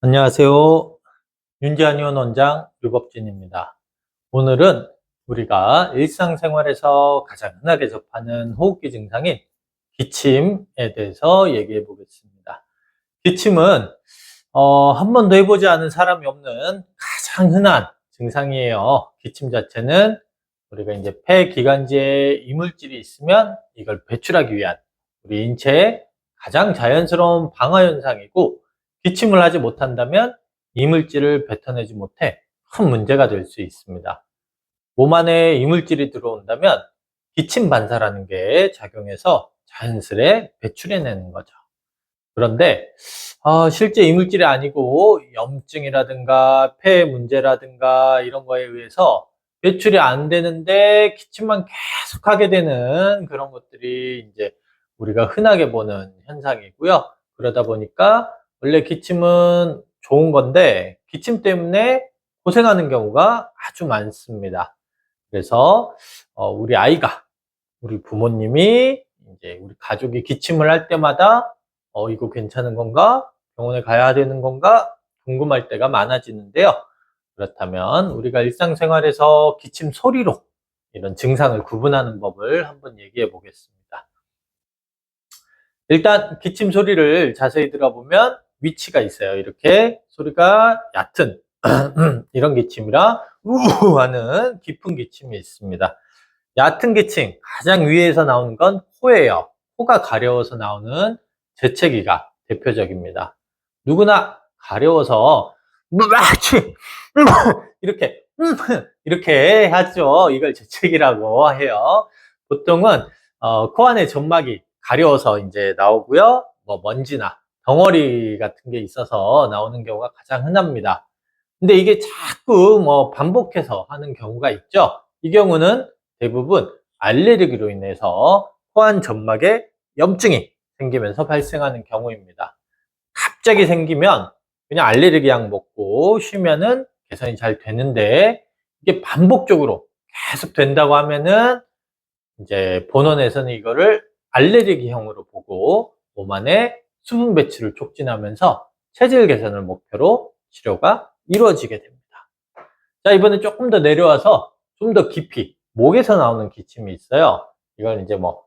안녕하세요. 윤지한의원 원장 류법진입니다. 오늘은 우리가 일상생활에서 가장 흔하게 접하는 호흡기 증상인 기침에 대해서 얘기해 보겠습니다. 기침은 한 번도 해보지 않은 사람이 없는 가장 흔한 증상이에요. 기침 자체는 우리가 이제 폐 기관지에 이물질이 있으면 이걸 배출하기 위한 우리 인체의 가장 자연스러운 방어 현상이고, 기침을 하지 못한다면 이물질을 뱉어내지 못해 큰 문제가 될 수 있습니다. 몸 안에 이물질이 들어온다면 기침 반사라는 게 작용해서 자연스레 배출해내는 거죠. 그런데 실제 이물질이 아니고 염증이라든가 폐 문제라든가 이런 거에 의해서 배출이 안 되는데 기침만 계속 하게 되는 그런 것들이 이제 우리가 흔하게 보는 현상이고요. 그러다 보니까 원래 기침은 좋은 건데 기침 때문에 고생하는 경우가 아주 많습니다. 그래서 우리 아이가, 우리 부모님이 이제 우리 가족이 기침을 할 때마다 이거 괜찮은 건가? 병원에 가야 되는 건가? 궁금할 때가 많아지는데요. 그렇다면 우리가 일상생활에서 기침 소리로 이런 증상을 구분하는 법을 한번 얘기해 보겠습니다. 일단 기침 소리를 자세히 들어보면 위치가 있어요. 이렇게 소리가 얕은 이런 기침이랑 우우 하는 깊은 기침이 있습니다. 얕은 기침, 가장 위에서 나오는 건 코예요. 코가 가려워서 나오는 재채기가 대표적입니다. 누구나 가려워서 이렇게 이렇게 하죠. 이걸 재채기라고 해요. 보통은 코 안에 점막이 가려워서 이제 나오고요. 뭐 먼지나 덩어리 같은 게 있어서 나오는 경우가 가장 흔합니다. 근데 이게 자꾸 뭐 반복해서 하는 경우가 있죠. 이 경우는 대부분 알레르기로 인해서 코안 점막에 염증이 생기면서 발생하는 경우입니다. 갑자기 생기면 그냥 알레르기 약 먹고 쉬면은 개선이 잘 되는데, 이게 반복적으로 계속 된다고 하면은 이제 본원에서는 이거를 알레르기형으로 보고 몸 안에 수분 배출을 촉진하면서 체질 개선을 목표로 치료가 이루어지게 됩니다. 자, 이번에 조금 더 내려와서 좀 더 깊이 목에서 나오는 기침이 있어요. 이걸 이제 뭐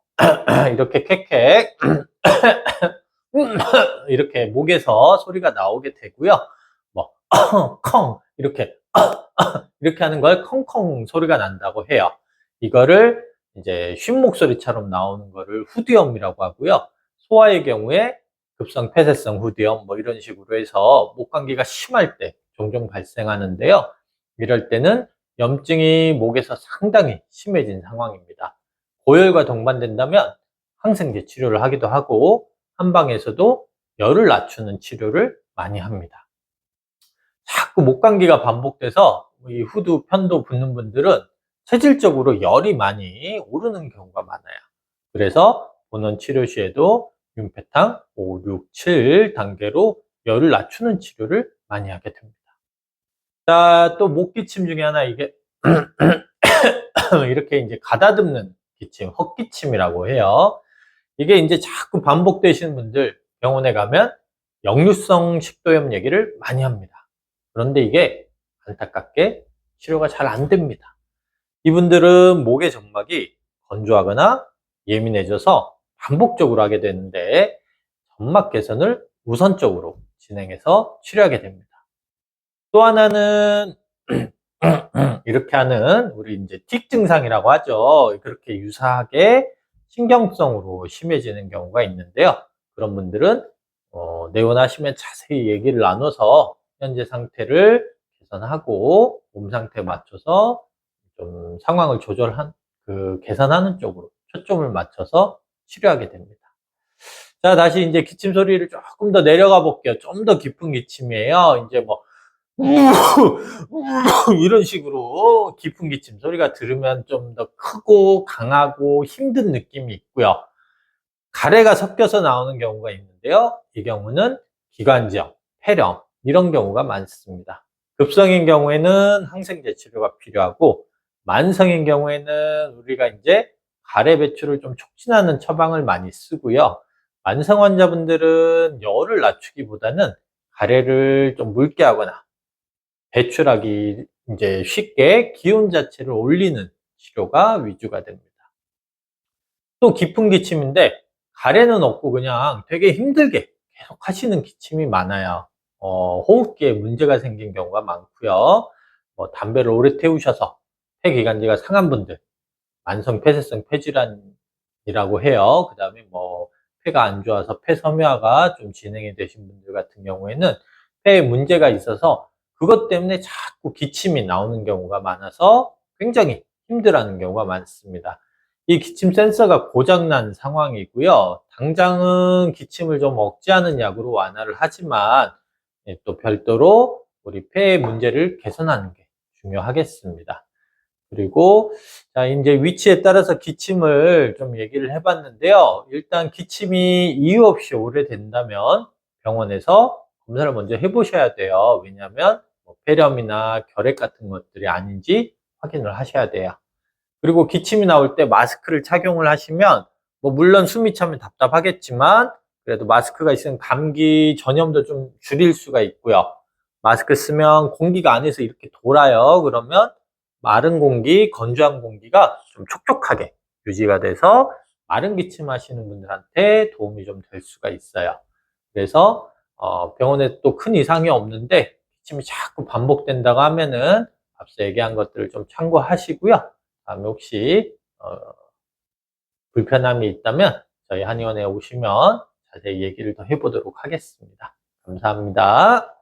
이렇게 캑캑 이렇게 목에서 소리가 나오게 되고요. 뭐 컹 이렇게 이렇게 하는 걸 컹컹 소리가 난다고 해요. 이거를 이제 쉰 목소리처럼 나오는 거를 후두염이라고 하고요. 소아의 경우에 급성 폐쇄성 후두염 뭐 이런 식으로 해서 목 감기가 심할 때 종종 발생하는데요. 이럴 때는 염증이 목에서 상당히 심해진 상황입니다. 고열과 동반된다면 항생제 치료를 하기도 하고 한방에서도 열을 낮추는 치료를 많이 합니다. 자꾸 목 감기가 반복돼서 이 후두 편도 붓는 분들은 체질적으로 열이 많이 오르는 경우가 많아요. 그래서 본원 치료 시에도 윤폐탕 5, 6, 7 단계로 열을 낮추는 치료를 많이 하게 됩니다. 자, 또 목기침 중에 하나, 이게 이렇게 이제 가다듬는 기침, 헛기침이라고 해요. 이게 이제 자꾸 반복되시는 분들 병원에 가면 역류성 식도염 얘기를 많이 합니다. 그런데 이게 안타깝게 치료가 잘 안 됩니다. 이분들은 목의 점막이 건조하거나 예민해져서 반복적으로 하게 되는데 점막 개선을 우선적으로 진행해서 치료하게 됩니다. 또 하나는 이렇게 하는 우리 이제 틱 증상이라고 하죠. 그렇게 유사하게 신경성으로 심해지는 경우가 있는데요. 그런 분들은 내원하시면 자세히 얘기를 나눠서 현재 상태를 개선하고 몸 상태에 맞춰서 좀 상황을 개선하는 쪽으로 초점을 맞춰서 치료하게 됩니다. 자, 다시 이제 기침 소리를 조금 더 내려가 볼게요. 좀 더 깊은 기침이에요. 이제 뭐 이런 식으로 깊은 기침 소리가 들으면 좀 더 크고 강하고 힘든 느낌이 있고요. 가래가 섞여서 나오는 경우가 있는데요. 이 경우는 기관지염, 폐렴 이런 경우가 많습니다. 급성인 경우에는 항생제 치료가 필요하고, 만성인 경우에는 우리가 이제 가래 배출을 좀 촉진하는 처방을 많이 쓰고요. 만성 환자분들은 열을 낮추기보다는 가래를 좀 묽게 하거나 배출하기 이제 쉽게 기운 자체를 올리는 치료가 위주가 됩니다. 또 깊은 기침인데 가래는 없고 그냥 되게 힘들게 계속 하시는 기침이 많아요. 호흡기에 문제가 생긴 경우가 많고요. 담배를 오래 태우셔서 폐기관지가 상한 분들, 만성 폐쇄성 폐질환이라고 해요. 그 다음에 폐가 안 좋아서 폐섬유화가 좀 진행이 되신 분들 같은 경우에는 폐에 문제가 있어서 그것 때문에 자꾸 기침이 나오는 경우가 많아서 굉장히 힘들어하는 경우가 많습니다. 이 기침 센서가 고장난 상황이고요. 당장은 기침을 좀 억제하는 약으로 완화를 하지만 또 별도로 우리 폐의 문제를 개선하는 게 중요하겠습니다. 그리고 자 이제 위치에 따라서 기침을 좀 얘기를 해봤는데요. 일단 기침이 이유 없이 오래된다면 병원에서 검사를 먼저 해보셔야 돼요. 왜냐하면 폐렴이나 결핵 같은 것들이 아닌지 확인을 하셔야 돼요. 그리고 기침이 나올 때 마스크를 착용을 하시면 물론 숨이 차면 답답하겠지만 그래도 마스크가 있으면 감기 전염도 좀 줄일 수가 있고요. 마스크 쓰면 공기가 안에서 이렇게 돌아요. 그러면 마른 공기, 건조한 공기가 좀 촉촉하게 유지가 돼서 마른 기침 하시는 분들한테 도움이 좀 될 수가 있어요. 그래서 병원에 또 큰 이상이 없는데 기침이 자꾸 반복된다고 하면은 앞서 얘기한 것들을 좀 참고하시고요. 다음에 혹시 불편함이 있다면 저희 한의원에 오시면 자세히 얘기를 더 해보도록 하겠습니다. 감사합니다.